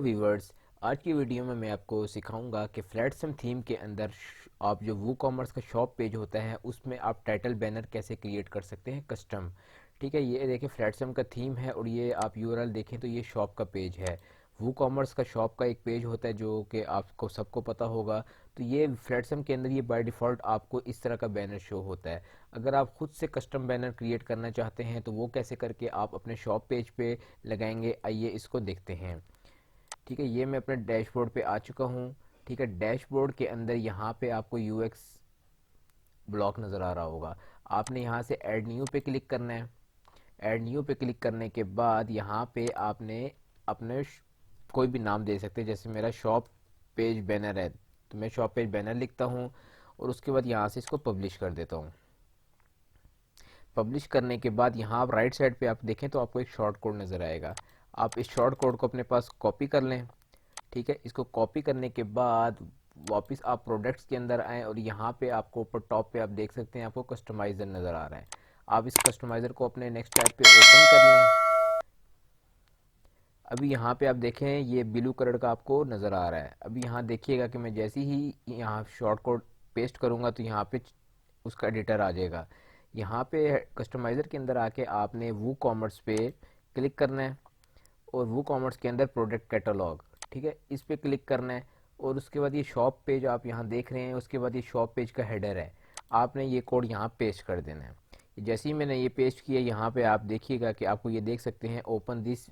Viewers, आज की video में मैं आपको सिखाऊंगा कि फ्लैटसम थीम के अंदर आप जो वू कॉमर्स का शॉप पेज होता है उसमें आप टाइटल बैनर कैसे क्रिएट कर सकते हैं कस्टम। ठीक है, ये देखिए फ्लैटसम का थीम है और ये आप यूआरएल देखें तो ये शॉप का पेज है। वू कॉमर्स का शॉप का एक पेज होता है जो कि आपको सबको पता होगा। तो ये फ्लैटसम के अंदर ये बाय डिफ़ॉल्ट आपको इस तरह का बैनर शो होता है। अगर आप खुद से कस्टम बैनर क्रिएट करना चाहते हैं तो वो कैसे करके आप अपने शॉप पेज पे लगाएंगे, आइए इसको देखते हैं। ठीक है, ये मैं अपने डैशबोर्ड पे आ चुका हूँ। ठीक है, डैशबोर्ड के अंदर यहाँ पे आपको यूएक्स ब्लॉक नज़र आ रहा होगा। आपने यहाँ से ऐड न्यू पे क्लिक करना है। ऐड न्यू पे क्लिक करने के बाद यहाँ पे आपने अपने कोई भी नाम दे सकते हैं, जैसे मेरा शॉप पेज बैनर है तो मैं शॉप पेज बैनर लिखता हूँ और उसके बाद यहाँ से इसको पब्लिश कर देता हूँ। पब्लिश करने के बाद यहाँ आप राइट साइड पे आप देखें तो आपको एक शॉर्ट कोड नज़र आएगा। आप इस शॉर्ट कोड को अपने पास कॉपी कर लें। ठीक है, इसको कॉपी करने के बाद वापस आप प्रोडक्ट्स के अंदर आएँ और यहाँ पे आपको ऊपर टॉप पे आप देख सकते हैं आपको कस्टमाइज़र नज़र आ रहा है। आप इस कस्टमाइज़र को अपने नेक्स्ट टैब पे ओपन कर लें। अभी यहाँ पे आप देखें ये ब्लू कलर का आपको नज़र आ रहा है। अभी यहाँ देखिएगा कि मैं जैसे ही यहाँ शॉर्ट कोड पेस्ट करूँगा तो यहाँ पे उसका एडिटर आ जाएगा। यहाँ पे कस्टमाइज़र के अंदर आके आपने वू कॉमर्स पे क्लिक करना है और वो कॉमर्स के अंदर प्रोडक्ट कैटलॉग, ठीक है, इस पे क्लिक करना है। और उसके बाद ये शॉप पेज आप यहाँ देख रहे हैं, उसके बाद ये शॉप पेज का हेडर है। आपने ये कोड यहाँ पेस्ट कर देना है। जैसे ही मैंने ये पेस्ट किया यहाँ पे आप देखिएगा कि आपको ये देख सकते हैं open this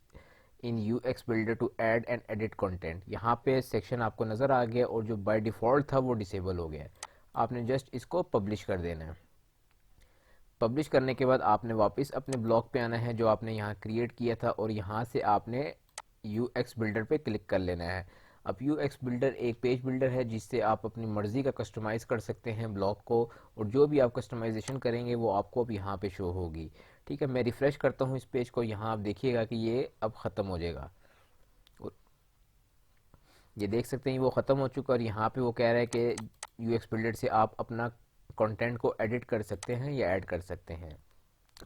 in UX builder to add and edit content. यहाँ पे सेक्शन आपको नज़र आ गया और जो बाय डिफ़ॉल्ट था वो डिसेबल हो गया। आपने जस्ट इसको पब्लिश कर देना है। पब्लिश करने के बाद आपने वापस अपने ब्लॉग पे आना है जो आपने यहाँ क्रिएट किया था और यहाँ से आपने यू एक्स बिल्डर पे क्लिक कर लेना है। अब यू एक्स बिल्डर एक पेज बिल्डर है जिससे आप अपनी मर्ज़ी का कस्टमाइज़ कर सकते हैं ब्लॉग को, और जो भी आप कस्टमाइजेशन करेंगे वो आपको अब यहाँ पे शो होगी। ठीक है, मैं रिफ़्रेश करता हूँ इस पेज को, यहाँ आप देखिएगा कि ये अब ख़त्म हो जाएगा। और ये देख सकते हैं वो ख़त्म हो चुका और यहाँ पे वो कह रहा है कि यू एक्स बिल्डर से आप अपना कंटेंट को एडिट कर सकते हैं या ऐड कर सकते हैं।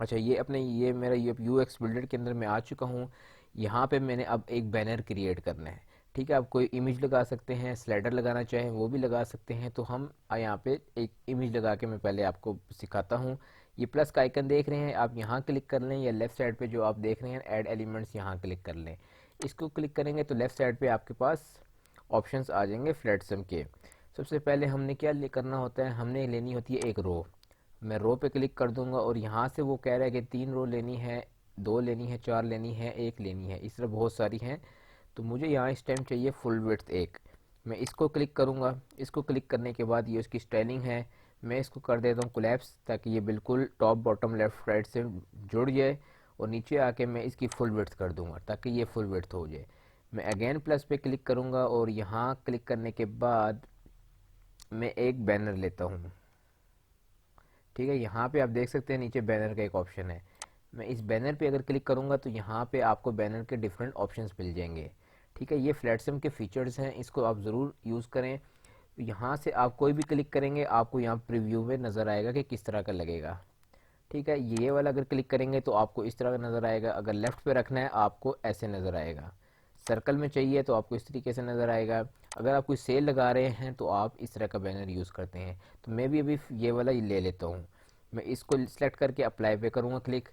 अच्छा, ये अपने ये मेरा यू एक्स बिल्डर के अंदर मैं आ चुका हूँ। यहाँ पे मैंने अब एक बैनर क्रिएट करना है। ठीक है, आप कोई इमेज लगा सकते हैं, स्लाइडर लगाना चाहें वो भी लगा सकते हैं। तो हम यहाँ पे एक इमेज लगा के मैं पहले आपको सिखाता हूँ। ये प्लस का आइकन देख रहे हैं, आप यहाँ क्लिक कर लें या लेफ़्ट साइड पे जो आप देख रहे हैं ऐड एलिमेंट्स, यहाँ क्लिक कर लें। इसको क्लिक करेंगे तो लेफ़्ट साइड पे आपके पास ऑप्शंस आ जाएंगे फ्लैटसम के। सबसे पहले हमने क्या करना होता है, हमने लेनी होती है एक रो। मैं रो पे क्लिक कर दूंगा और यहाँ से वो कह रहा है कि 3 रो लेनी है, 2 लेनी है, 4 लेनी है, 1 लेनी है, इस तरह बहुत सारी हैं। तो मुझे यहाँ इस टाइम चाहिए फुल विड्थ एक। मैं इसको क्लिक करूँगा। इसको क्लिक करने के बाद ये उसकी स्टाइलिंग है, मैं इसको कर देता हूँ कोलैप्स ताकि ये बिल्कुल टॉप बॉटम लेफ़्ट राइट से जुड़ जाए। और नीचे आके मैं इसकी फुल विड्थ कर दूँगा ताकि ये फुल विड्थ हो जाए। मैं अगेन प्लस पे क्लिक करूँगा और यहाँ क्लिक करने के बाद मैं एक बैनर लेता हूँ। ठीक है, यहाँ पे आप देख सकते हैं नीचे बैनर का एक ऑप्शन है। मैं इस बैनर पे अगर क्लिक करूँगा तो यहाँ पे आपको बैनर के डिफरेंट ऑप्शंस मिल जाएंगे। ठीक है, ये फ्लैटसम के फीचर्स हैं, इसको आप ज़रूर यूज़ करें। यहाँ से आप कोई भी क्लिक करेंगे आपको यहाँ प्रीव्यू में नज़र आएगा कि किस तरह का लगेगा। ठीक है, ये वाला अगर क्लिक करेंगे तो आपको इस तरह का नज़र आएगा। अगर लेफ़्ट पे रखना है आपको ऐसे नज़र आएगा। सर्कल में चाहिए तो आपको इस तरीके से नज़र आएगा। अगर आप कोई सेल लगा रहे हैं तो आप इस तरह का बैनर यूज़ करते हैं। तो मैं भी अभी ये वाला ले लेता हूँ। मैं इसको सेलेक्ट करके अप्लाई पे करूँगा क्लिक,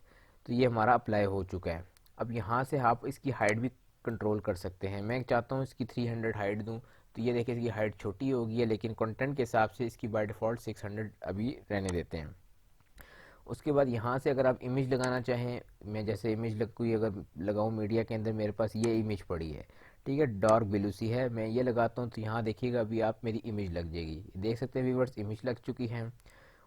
तो ये हमारा अप्लाई हो चुका है। अब यहाँ से आप इसकी हाइट भी कंट्रोल कर सकते हैं। मैं चाहता हूँ इसकी 300 हाइट दूँ, तो ये देखिए इसकी हाइट छोटी होगी है, लेकिन कंटेंट के हिसाब से इसकी बाय डिफ़ॉल्ट 600 अभी रहने देते हैं। उसके बाद यहाँ से अगर आप इमेज लगाना चाहें, मैं जैसे इमेज कोई अगर लगाऊँ मीडिया के अंदर, मेरे पास ये इमेज पड़ी है। ठीक है, डार्क ब्लू सी है, मैं ये लगाता हूँ तो यहाँ देखिएगा अभी आप मेरी इमेज लग जाएगी। देख सकते हैं व्यूवर्स, इमेज लग चुकी है।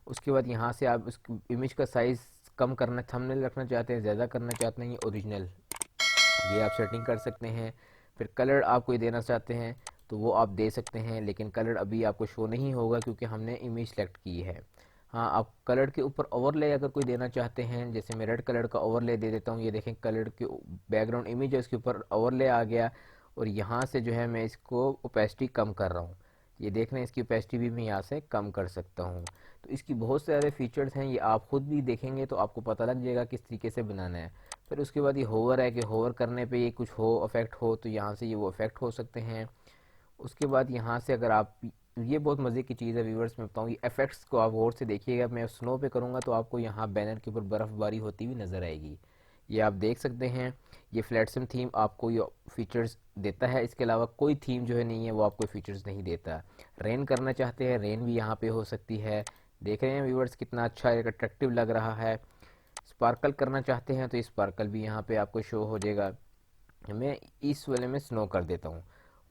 उसके बाद यहाँ से आप उस इमेज का साइज़ कम करना, थंबनेल रखना चाहते हैं, ज़्यादा करना चाहते हैं, ये ओरिजिनल, ये आप सेटिंग कर सकते हैं। फिर कलर आप कोई देना चाहते हैं तो वो आप दे सकते हैं, लेकिन कलर अभी आपको शो नहीं होगा क्योंकि हमने इमेज सेलेक्ट की है। हाँ, आप कलर के ऊपर ओवरले अगर कोई देना चाहते हैं, जैसे मैं रेड कलर का ओवरले दे देता हूँ। ये देखें कलर के बैकग्राउंड इमेज है उसके ऊपर ओवरले आ गया। और यहाँ से जो है मैं इसको ओपेसिटी कम कर रहा हूँ। ये देख रहे हैं इसकी ओपेसिटी भी मैं यहाँ से कम कर सकता हूँ। तो इसकी बहुत सारे फीचर्स हैं, ये आप खुद भी देखेंगे तो आपको पता लग जाएगा किस तरीके से बनाना है। फिर उसके बाद ये होवर है कि होवर करने पे ये कुछ हो इफेक्ट हो तो यहाँ से ये वो इफेक्ट हो सकते हैं। उसके बाद यहाँ से अगर आप, ये बहुत मज़े की चीज़ है व्यूवर्स, मैं बताऊँ, ये इफेक्ट्स को आप गौर से देखिएगा। मैं स्नो पे करूँगा तो आपको यहाँ बैनर के ऊपर बर्फ़बारी होती हुई नज़र आएगी। ये आप देख सकते हैं। ये फ्लैट सिम थीम आपको ये फीचर्स देता है, इसके अलावा कोई थीम जो है नहीं है वो आपको फीचर्स नहीं देता। रेन करना चाहते हैं, रेन भी यहाँ पे हो सकती है। देख रहे हैं व्यूवर्स कितना अच्छा एक अट्रैक्टिव लग रहा है। स्पार्कल करना चाहते हैं तो स्पार्कल भी यहाँ पे आपको शो हो जाएगा। मैं इस वाले में स्नो कर देता हूँ।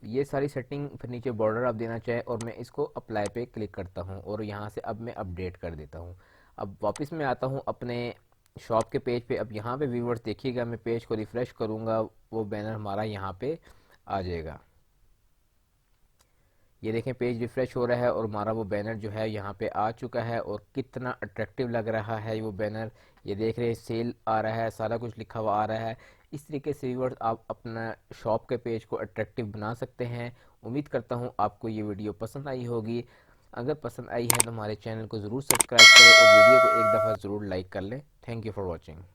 ये सारी सेटिंग, फिर नीचे बॉर्डर आप देना चाहें और मैं इसको अप्लाई पे क्लिक करता हूँ और यहाँ से अब मैं अपडेट कर देता हूँ। अब वापस मैं आता हूँ अपने शॉप के पेज पे। अब यहाँ पे व्यूवर्स देखिएगा, मैं पेज को रिफ़्रेश करूँगा, वो बैनर हमारा यहाँ पे आ जाएगा। ये देखें पेज रिफ़्रेश हो रहा है और हमारा वो बैनर जो है यहाँ पे आ चुका है और कितना अट्रैक्टिव लग रहा है वो बैनर। ये देख रहे हैं सेल आ रहा है, सारा कुछ लिखा हुआ आ रहा है। इस तरीके से व्यूअर्स आप अपना शॉप के पेज को अट्रैक्टिव बना सकते हैं। उम्मीद करता हूँ आपको ये वीडियो पसंद आई होगी। अगर पसंद आई है तो हमारे चैनल को ज़रूर सब्सक्राइब करें और वीडियो को एक दफ़ा ज़रूर लाइक कर लें। Thank you for watching.